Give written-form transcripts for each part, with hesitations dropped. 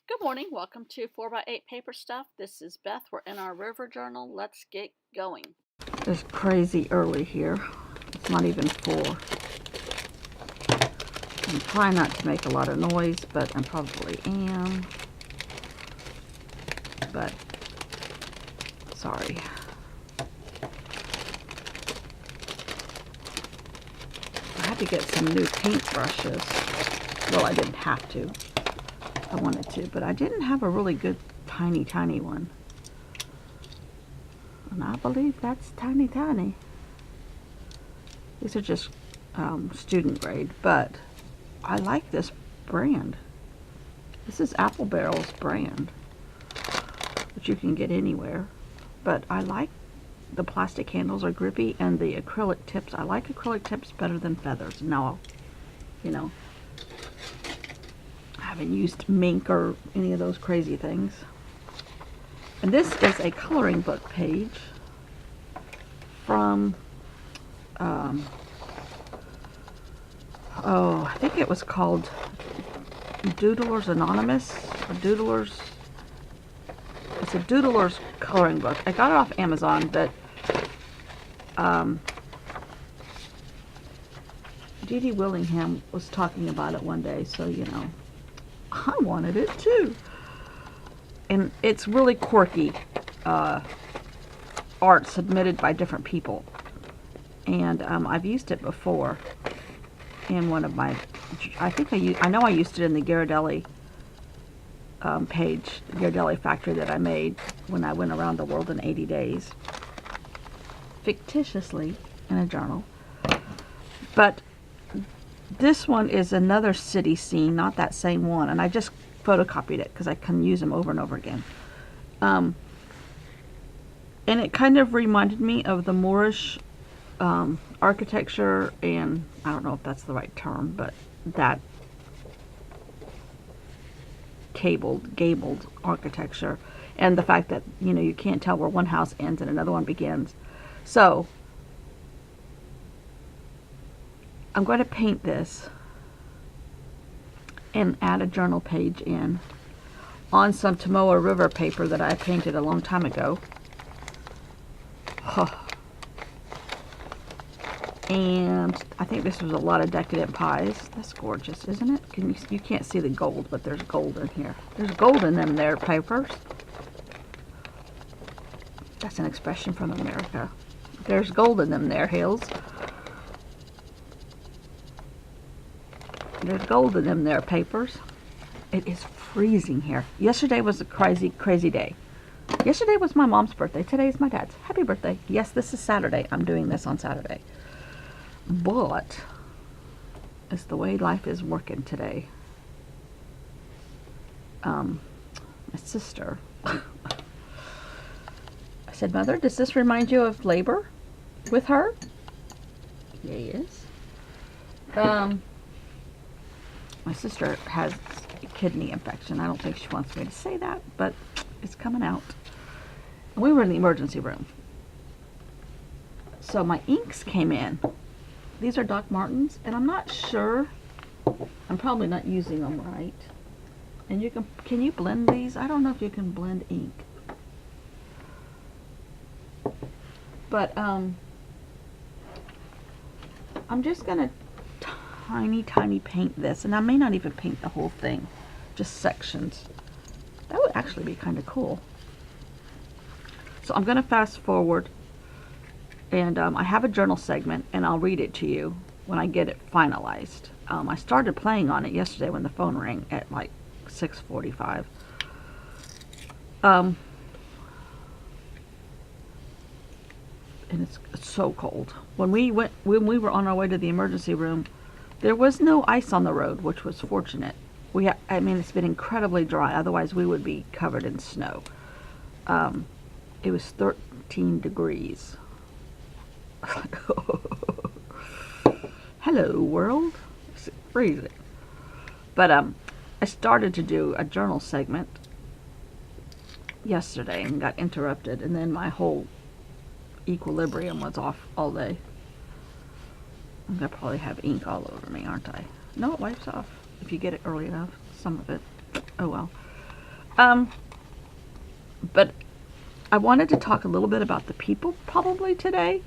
Good morning. Welcome to 4x8 Paper Stuff. This is Beth. We're in our river journal. Let's get going. It's crazy early here. It's not even 4. I'm trying not to make a lot of noise, but I probably am. But, sorry. I had to get some new paintbrushes. Well, I didn't have to. I wanted to, but I didn't have a really good tiny one. And I believe that's tiny. These are just student grade, but I like this brand. This is Apple Barrel's brand, which you can get anywhere. But I like the plastic handles are grippy, and the acrylic tips. I like acrylic tips better than feathers. Now, you know, I haven't used mink or any of those crazy things. And this is a coloring book page from, I think it was called Doodlers Anonymous, or Doodlers. It's a Doodlers coloring book. I got it off Amazon, but Dee Dee Willingham was talking about it one day, so you know, I wanted it too. And it's really quirky art submitted by different people. And I've used it before in one of my, I know I used it in the Ghirardelli page, the Ghirardelli factory that I made when I went around the world in 80 days. Fictitiously in a journal. But this one is another city scene, not that same one. And I just photocopied it because I can use them over and over again. And it kind of reminded me of the Moorish architecture, and I don't know if that's the right term, but that gabled architecture, and the fact that, you know, you can't tell where one house ends and another one begins. So I'm going to paint this and add a journal page in on some Tomoe River paper that I painted a long time ago. And I think this was a lot of Decadent Pies. That's gorgeous, isn't it? You can't see the gold, but there's gold in here. There's gold in them there papers. That's an expression from America. There's gold in them there hills. There's gold in them there papers. It is freezing here. Yesterday was a crazy day. Yesterday was my mom's birthday. Today is my dad's. Happy birthday. Yes, this is Saturday. I'm doing this on Saturday. But it's the way life is working today. My sister, I said, Mother, does this remind you of labor with her? Yes. My sister has a kidney infection. I don't think she wants me to say that, but it's coming out. We were in the emergency room. So my inks came in. These are Doc Martens, and I'm not sure. I'm probably not using them right. And can you blend these? I don't know if you can blend ink. But I'm just gonna tiny paint this, and I may not even paint the whole thing, just sections. That would actually be kind of cool. So I'm gonna fast forward. And I have a journal segment, and I'll read it to you when I get it finalized. I started playing on it yesterday when the phone rang at like 6:45. And it's so cold. When we were on our way to the emergency room, there was no ice on the road, which was fortunate. I mean, it's been incredibly dry. Otherwise, we would be covered in snow. It was 13 degrees. Hello world. It's freezing. But I started to do a journal segment yesterday and got interrupted, and then my whole equilibrium was off all day. I'm gonna probably have ink all over me, aren't I? No, it wipes off if you get it early enough. Some of it. Oh well. But I wanted to talk a little bit about the people probably today.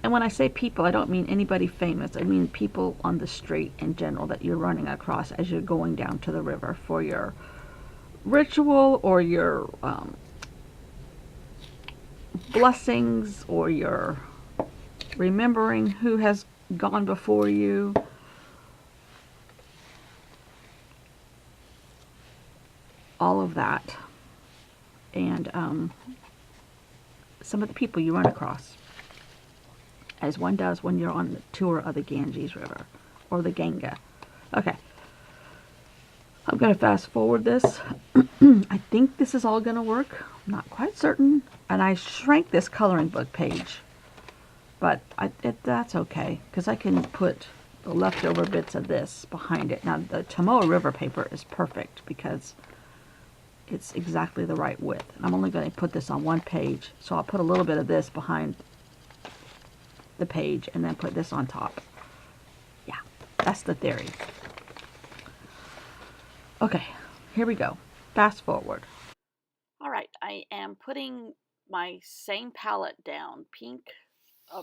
And when I say people, I don't mean anybody famous. I mean people on the street in general that you're running across as you're going down to the river for your ritual or your blessings or your remembering who has gone before you. All of that. And some of the people you run across, as one does when you're on the tour of the Ganges River or the Ganga. Okay, I'm going to fast forward this. I think this is all going to work. I'm not quite certain. And I shrank this coloring book page, but that's okay because I can put the leftover bits of this behind it. Now the Tomoe River paper is perfect because it's exactly the right width. I'm only going to put this on one page, so I'll put a little bit of this behind the page and then put this on top. Yeah, that's the theory. Okay, here we go. Fast forward. All right, I am putting my same palette down, pink,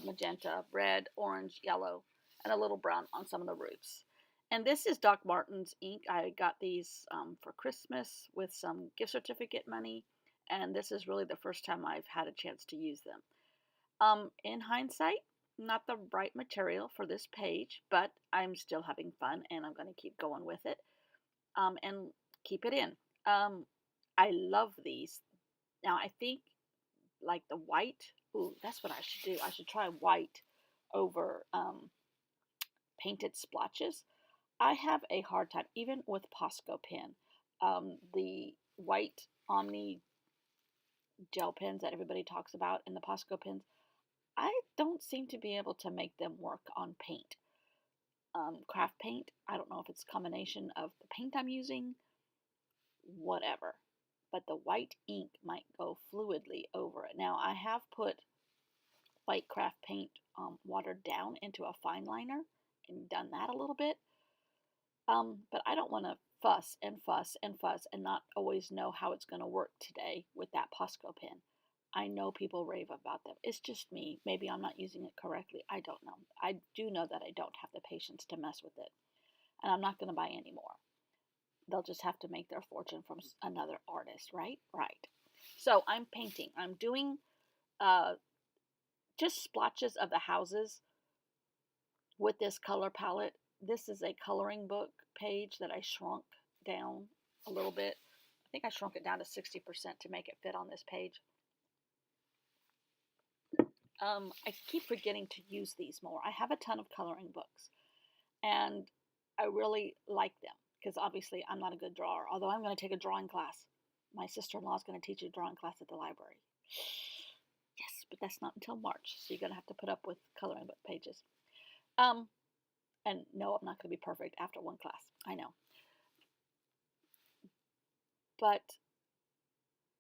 magenta, red, orange, yellow, and a little brown on some of the roofs. And this is Doc Martens ink. I got these for Christmas with some gift certificate money, and this is really the first time I've had a chance to use them. In hindsight, not the right material for this page, but I'm still having fun, and I'm going to keep going with it and keep it in. I love these. Now, I think like the white, ooh, that's what I should do. I should try white over painted splotches. I have a hard time, even with Posco pen, the white Omni gel pens that everybody talks about and the Posco pens, I don't seem to be able to make them work on paint. Craft paint, I don't know if it's a combination of the paint I'm using, whatever. But the white ink might go fluidly over it. Now, I have put white craft paint watered down into a fine liner and done that a little bit. But I don't want to fuss and fuss and fuss and not always know how it's going to work today with that Posco pen. I know people rave about them. It's just me. Maybe I'm not using it correctly. I don't know. I do know that I don't have the patience to mess with it. And I'm not going to buy any more. They'll just have to make their fortune from another artist, right? Right. So I'm painting. I'm doing just splotches of the houses with this color palette. This is a coloring book page that I shrunk down a little bit. I think I shrunk it down to 60% to make it fit on this page. I keep forgetting to use these more. I have a ton of coloring books, and I really like them because obviously I'm not a good drawer, although I'm going to take a drawing class. My sister-in-law is going to teach a drawing class at the library. Yes, but that's not until March, so you're going to have to put up with coloring book pages. And no, I'm not going to be perfect after one class. I know. But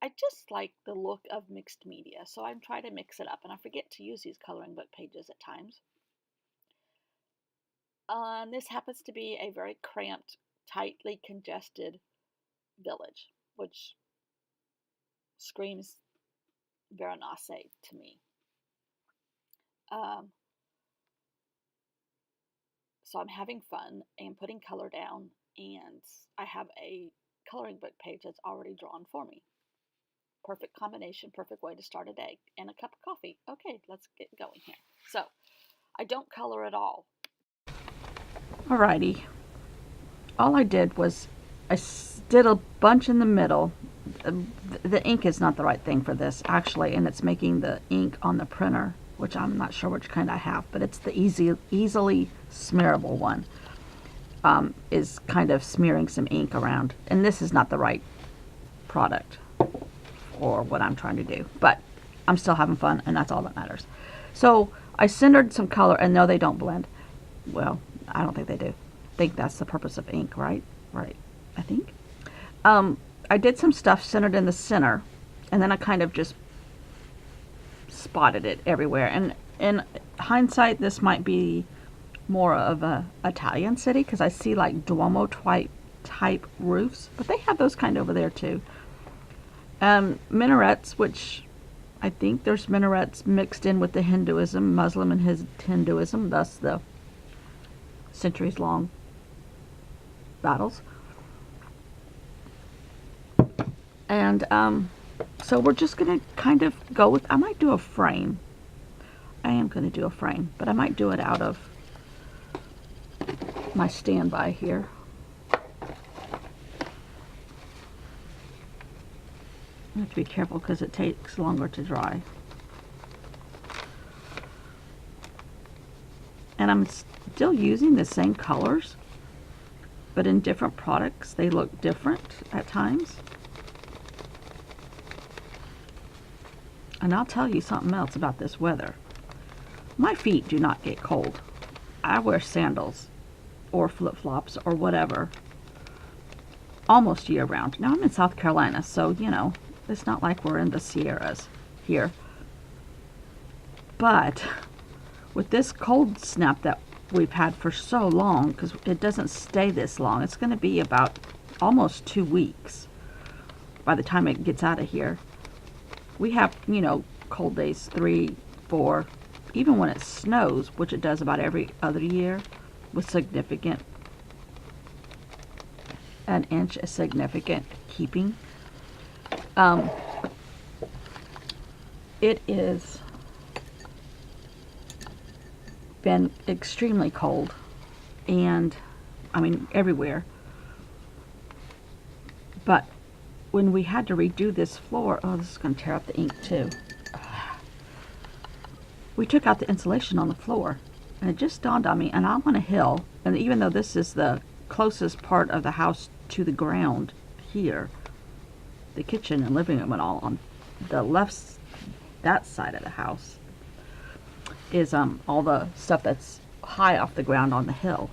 I just like the look of mixed media, so I'm trying to mix it up, and I forget to use these coloring book pages at times. This happens to be a very cramped, tightly congested village, which screams Varanasi to me. So I'm having fun and putting color down, and I have a coloring book page that's already drawn for me. Perfect combination, perfect way to start a day, and a cup of coffee. Okay, let's get going here. So I don't color at all. Alrighty. All I did was I did a bunch in the middle. The ink is not the right thing for this actually, and it's making the ink on the printer, which I'm not sure which kind I have, but it's the easily smearable one. Is kind of smearing some ink around, and this is not the right product for what I'm trying to do, but I'm still having fun, and that's all that matters. So I centered some color, and no, they don't blend. Well, I don't think they do. I think that's the purpose of ink, right? Right, I think. I did some stuff centered in the center, and then I kind of just spotted it everywhere. And in hindsight, this might be more of a Italian city, because I see like Duomo type roofs, but they have those kind over there too. Minarets, which I think there's minarets mixed in with the Hinduism, Muslim and his Hinduism, thus the centuries-long battles. And so we're just going to kind of go with, I might do a frame. I am going to do a frame, but I might do it out of my standby here. I have to be careful because it takes longer to dry. And I'm still using the same colors, but in different products. They look different at times. And I'll tell you something else about this weather. My feet do not get cold. I wear sandals or flip-flops or whatever almost year-round. Now I'm in South Carolina, so you know, it's not like we're in the Sierras here. But with this cold snap that we've had for so long, because it doesn't stay this long, it's going to be about almost 2 weeks by the time it gets out of here. We have, you know, cold days 3, 4, even when it snows, which it does about every other year, with significant, an inch is significant keeping. It is been extremely cold, and I mean everywhere. But when we had to redo this floor, oh, this is going to tear up the ink too. We took out the insulation on the floor, and it just dawned on me, and I'm on a hill, and even though this is the closest part of the house to the ground here, the kitchen and living room and all, on the left, that side of the house is all the stuff that's high off the ground on the hill.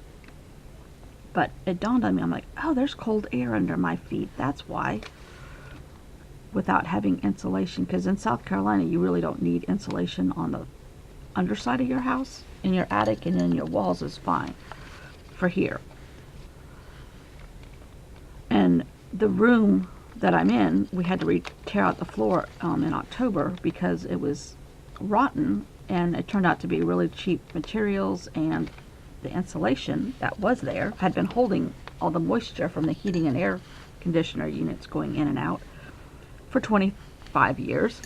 But it dawned on me, I'm like, oh, there's cold air under my feet, that's why. Without having insulation, because in South Carolina you really don't need insulation on the underside of your house. In your attic and in your walls is fine for here. And the room that I'm in, we had to tear out the floor in October because it was rotten, and it turned out to be really cheap materials, and the insulation that was there had been holding all the moisture from the heating and air conditioner units going in and out for 25 years,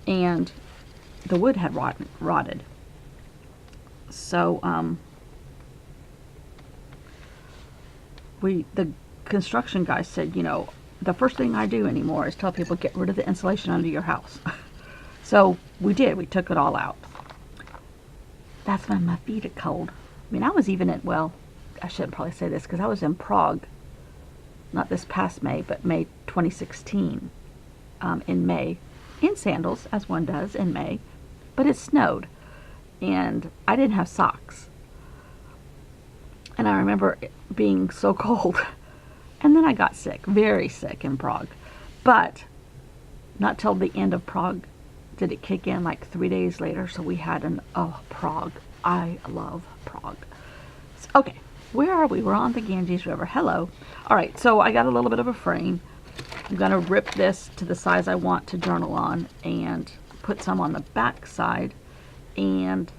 and the wood had rotted. So the construction guy said, you know, the first thing I do anymore is tell people get rid of the insulation under your house. So we did. We took it all out. That's when my feet are cold. I mean, I was even at, well, I shouldn't probably say this because I was in Prague, not this past May, but May 2016, in May, in sandals, as one does in May, but it snowed, and I didn't have socks. And I remember it being so cold. And then I got sick, very sick in Prague. But not till the end of Prague did it kick in, like 3 days later. So we had Prague. I love Prague. So, okay, where are we? We're on the Ganges River. Hello. All right, so I got a little bit of a frame. I'm going to rip this to the size I want to journal on and put some on the back side and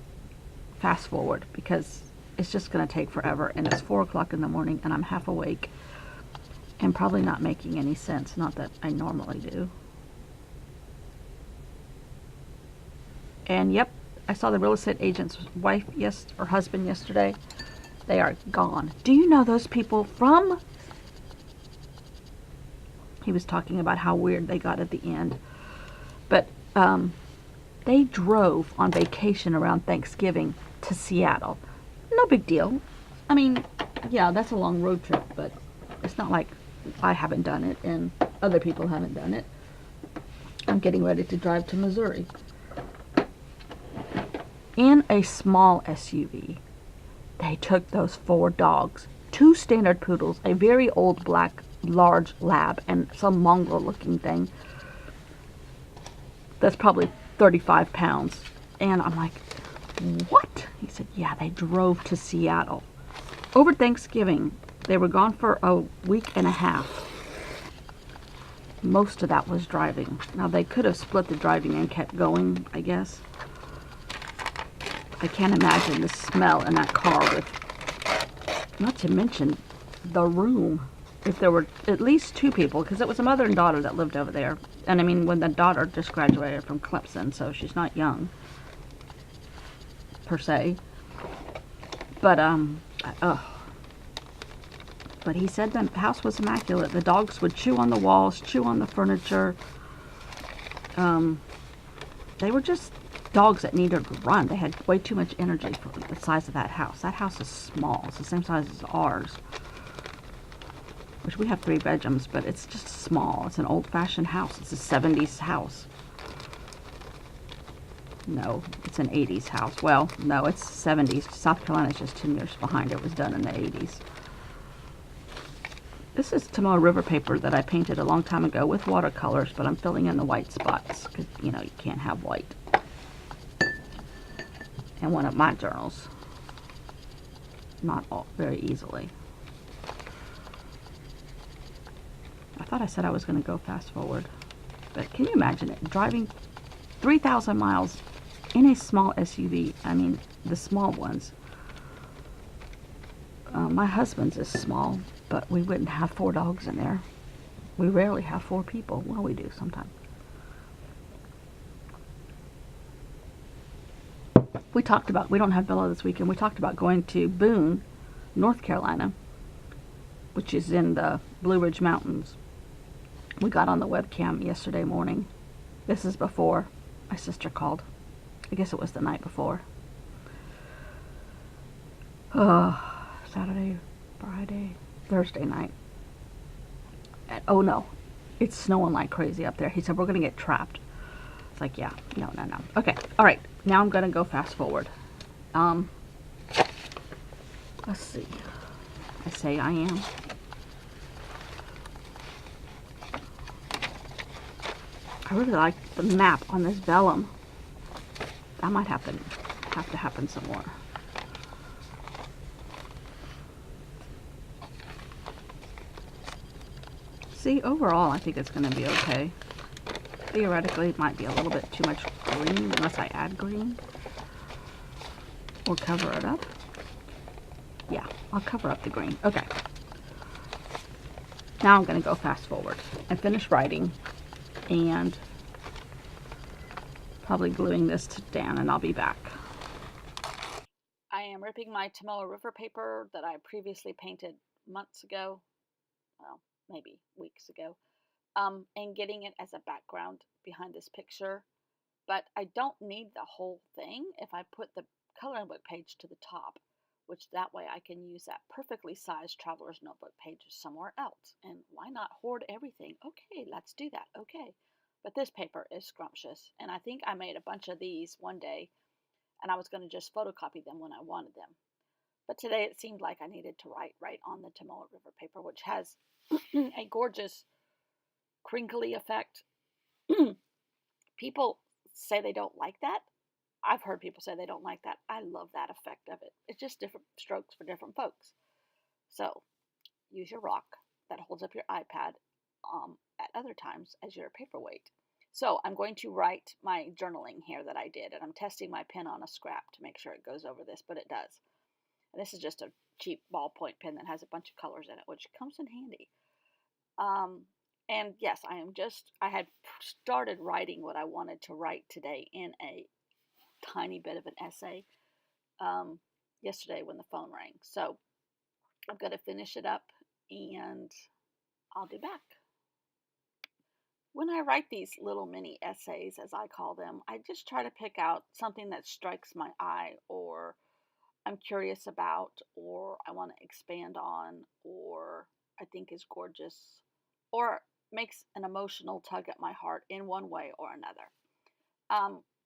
fast forward because it's just going to take forever, and it's 4 o'clock in the morning and I'm half awake and probably not making any sense, not that I normally do. And yep, I saw the real estate agent's wife or husband yesterday. They are gone. Do you know those people from, he was talking about how weird they got at the end, but they drove on vacation around Thanksgiving to Seattle. No big deal. I mean, yeah, that's a long road trip, but it's not like I haven't done it and other people haven't done it. I'm getting ready to drive to Missouri. In a small SUV, they took those 4 dogs, 2 standard poodles, a very old black large lab, and some mongrel looking thing that's probably 35 pounds. And I'm like, what? He said, yeah, they drove to Seattle over Thanksgiving. They were gone for a week and a half. Most of that was driving. Now, they could have split the driving and kept going, I guess. I can't imagine the smell in that car with, not to mention the room. If there were at least two people, because it was a mother and daughter that lived over there. And I mean, when the daughter just graduated from Clemson, so she's not young, per se. But, but he said the house was immaculate. The dogs would chew on the walls, chew on the furniture. They were just dogs that needed to run. They had way too much energy for the size of that house. That house is small. It's the same size as ours. Which we have 3 bedrooms, but it's just small. It's an old-fashioned house. It's a 70s house. No, it's an 80s house. Well, no, it's 70s. South Carolina's just 10 years behind. It was done in the 80s. This is Tomorrow River paper that I painted a long time ago with watercolors, but I'm filling in the white spots because, you know, you can't have white. And one of my journals. Not all, very easily. I thought I said I was going to go fast forward. But can you imagine it? Driving 3,000 miles in a small SUV. I mean, the small ones. My husband's is small, but we wouldn't have 4 dogs in there. We rarely have 4 people. Well, we do sometimes. We talked about, we don't have Bella this weekend. We talked about going to Boone, North Carolina, which is in the Blue Ridge Mountains. We got on the webcam yesterday morning. This is before my sister called. I guess it was the night before. Saturday, Friday, Thursday night. And, oh no, it's snowing like crazy up there. He said, we're going to get trapped. It's like, yeah, no. Okay, all right. Now I'm going to go fast forward. Let's see. I say I am. I really like the map on this vellum. That might have to happen some more. See, overall, I think it's going to be okay. Theoretically, it might be a little bit too much green unless I add green. Or cover it up. Yeah, I'll cover up the green. Okay. Now I'm going to go fast forward and finish writing and probably gluing this down, and I'll be back. I am ripping my Tomoa River paper that I previously painted months ago. Well, maybe weeks ago. And getting it as a background behind this picture. But I don't need the whole thing if I put the coloring book page to the top, which that way I can use that perfectly sized traveler's notebook page somewhere else. And why not hoard everything? Okay, let's do that. Okay. But this paper is scrumptious, and I think I made a bunch of these one day, and I was going to just photocopy them when I wanted them. But today it seemed like I needed to write right on the Tomoa River paper, which has a gorgeous crinkly effect. People say they don't like that. I've heard people say they don't like that. I love that effect of it. It's just different strokes for different folks. So use your rock that holds up your iPad at other times as your paperweight. So I'm going to write my journaling here that I did, and I'm testing my pen on a scrap to make sure it goes over this, but it does. And this is just a cheap ballpoint pen that has a bunch of colors in it, which comes in handy. And yes, I had started writing what I wanted to write today in a tiny bit of an essay yesterday when the phone rang. So I'm going to finish it up and I'll be back. When I write these little mini essays, as I call them, I just try to pick out something that strikes my eye, or I'm curious about, or I want to expand on, or I think is gorgeous, or makes an emotional tug at my heart in one way or another.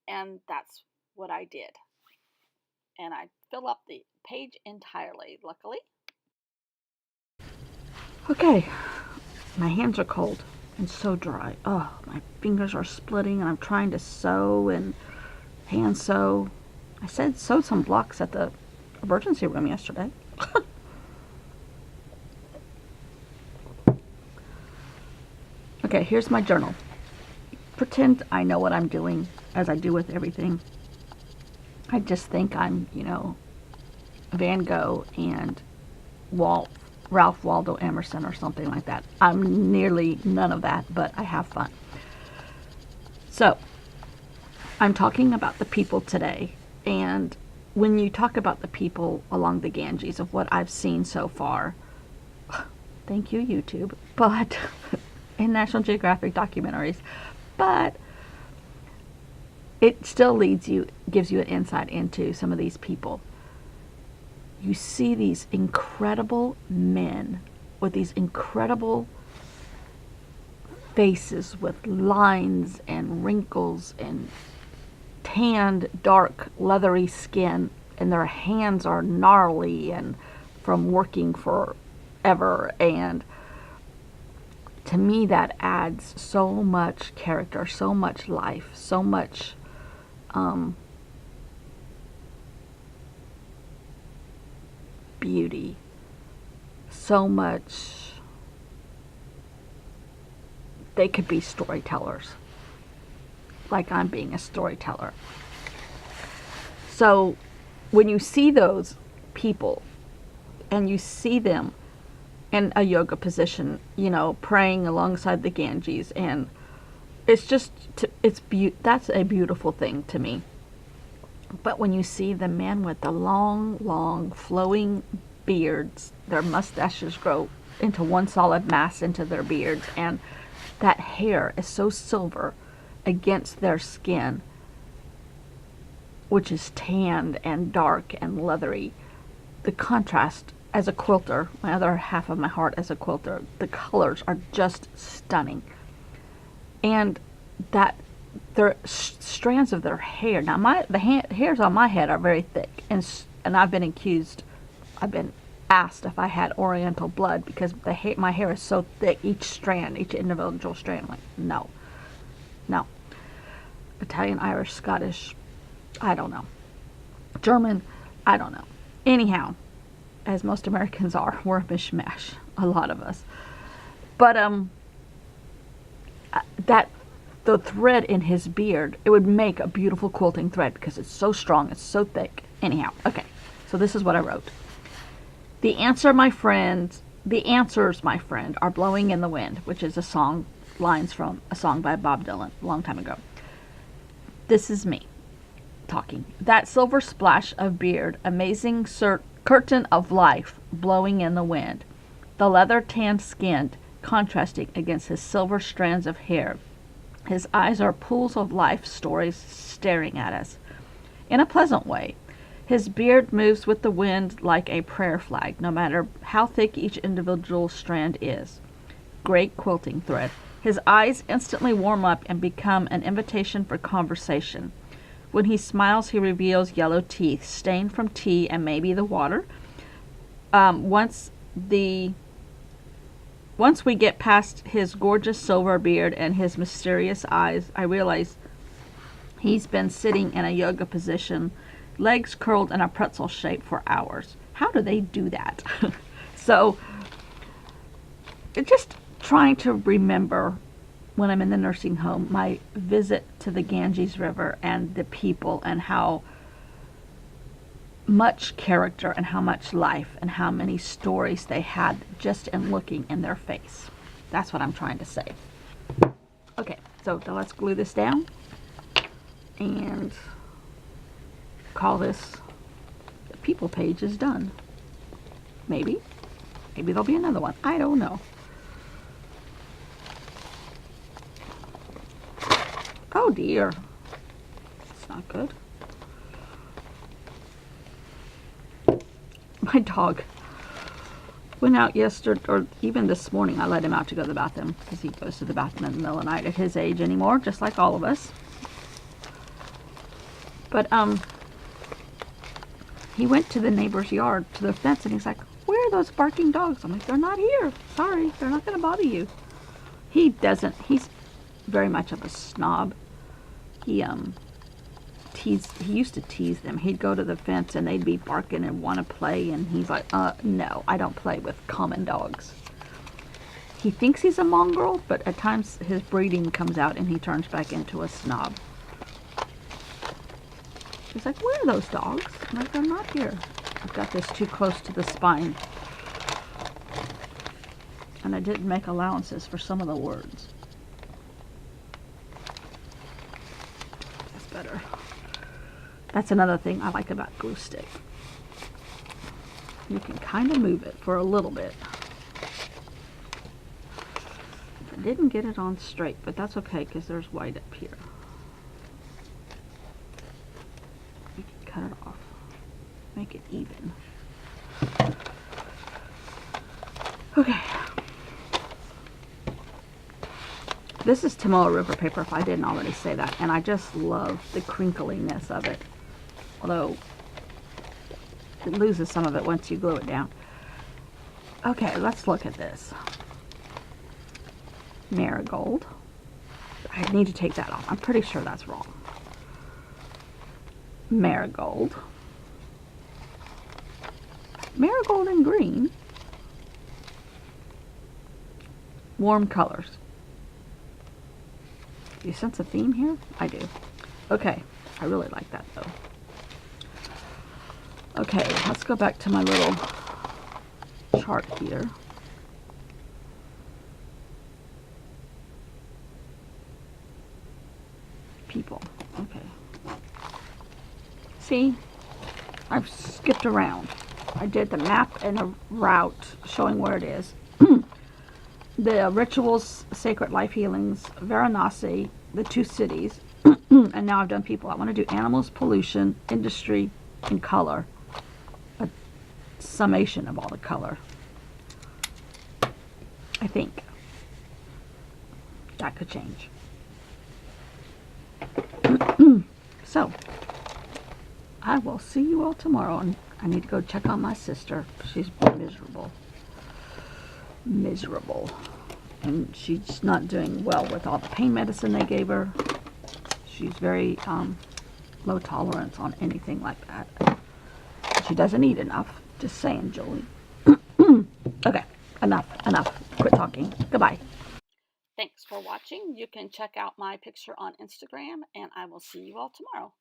And that's what I did. And I fill up the page entirely, luckily. Okay, my hands are cold and so dry. Oh, my fingers are splitting, and I'm trying to sew and hand sew. I said sewed some blocks at the emergency room yesterday. Okay, here's my journal. Pretend I know what I'm doing, as I do with everything. I just think I'm, Van Gogh and Ralph Waldo Emerson or something like that. I'm nearly none of that, but I have fun. So, I'm talking about the people today, and when you talk about the people along the Ganges of what I've seen so far, thank you, YouTube, but in National Geographic documentaries, but it still gives you an insight into some of these people. You see these incredible men with these incredible faces with lines and wrinkles and tanned, dark, leathery skin, and their hands are gnarly and from working forever. And to me, that adds so much character, so much life, so much beauty, so much. They could be storytellers, like I'm being a storyteller. So when you see those people and you see them in a yoga position, praying alongside the Ganges, and it's just, that's a beautiful thing to me. But when you see the men with the long, flowing beards, their mustaches grow into one solid mass into their beards, and that hair is so silver against their skin, which is tanned and dark and leathery. The contrast, as a quilter, my other half of my heart as a quilter, the colors are just stunning. And that their strands of their hair. Now, the hairs on my head are very thick, and I've been asked if I had Oriental blood because my hair is so thick. Each individual strand. I'm like, no. Italian, Irish, Scottish, I don't know. German, I don't know. Anyhow, as most Americans are, we're a mishmash, a lot of us. But the thread in his beard, it would make a beautiful quilting thread because it's so strong, it's so thick. Anyhow, okay, so this is what I wrote. The answers, my friend, are blowing in the wind, which is lines from a song by Bob Dylan a long time ago. This is me talking. That silver splash of beard, amazing curtain of life blowing in the wind. The leather tanned skin contrasting against his silver strands of hair. His eyes are pools of life stories staring at us. In a pleasant way. His beard moves with the wind like a prayer flag, no matter how thick each individual strand is. Great quilting thread. His eyes instantly warm up and become an invitation for conversation. When he smiles, he reveals yellow teeth, stained from tea and maybe the water. Once we get past his gorgeous silver beard and his mysterious eyes, I realize he's been sitting in a yoga position, legs curled in a pretzel shape for hours. How do they do that? So, just trying to remember when I'm in the nursing home, my visit to the Ganges River and the people and how much character and how much life and how many stories they had just in looking in their face. That's what I'm trying to say. Okay, so let's glue this down and call this the people page is done. Maybe there'll be another one. I don't know. Oh dear. It's not good. My dog went out yesterday, or even this morning, I let him out to go to the bathroom because he goes to the bathroom in the middle of the night at his age anymore, just like all of us. But he went to the neighbor's yard, to the fence, and he's like, "Where are those barking dogs?" I'm like, "They're not here. Sorry, they're not going to bother you." He's very much of a snob. He used to tease them. He'd go to the fence and they'd be barking and want to play, and he's like, no, I don't play with common dogs. He thinks he's a mongrel, but at times his breeding comes out and he turns back into a snob. He's like, where are those dogs? I'm like, they're not here. I've got this too close to the spine. And I didn't make allowances for some of the words. That's better. That's another thing I like about glue stick. You can kind of move it for a little bit. I didn't get it on straight, but that's okay because there's white up here. You can cut it off. Make it even. Okay. This is Tomoe River paper, if I didn't already say that, and I just love the crinkliness of it. Although it loses some of it once you glue it down. Okay, let's look at this. Marigold. I need to take that off. I'm pretty sure that's wrong. Marigold. Marigold and green. Warm colors. Do you sense a theme here? I do. Okay, I really like that though. Okay, let's go back to my little chart here. People. Okay. See? I've skipped around. I did the map and a route showing where it is. The rituals, sacred life healings, Varanasi, the 2 cities, and now I've done people. I want to do animals, pollution, industry, and color. A summation of all the color. I think. That could change. So, I will see you all tomorrow, and I need to go check on my sister. She's miserable. Miserable. And she's not doing well with all the pain medicine they gave her. She's very low tolerance on anything like that. She doesn't eat enough. Just saying, Jolie. Okay, enough. Quit talking. Goodbye. Thanks for watching. You can check out my picture on Instagram, and I will see you all tomorrow.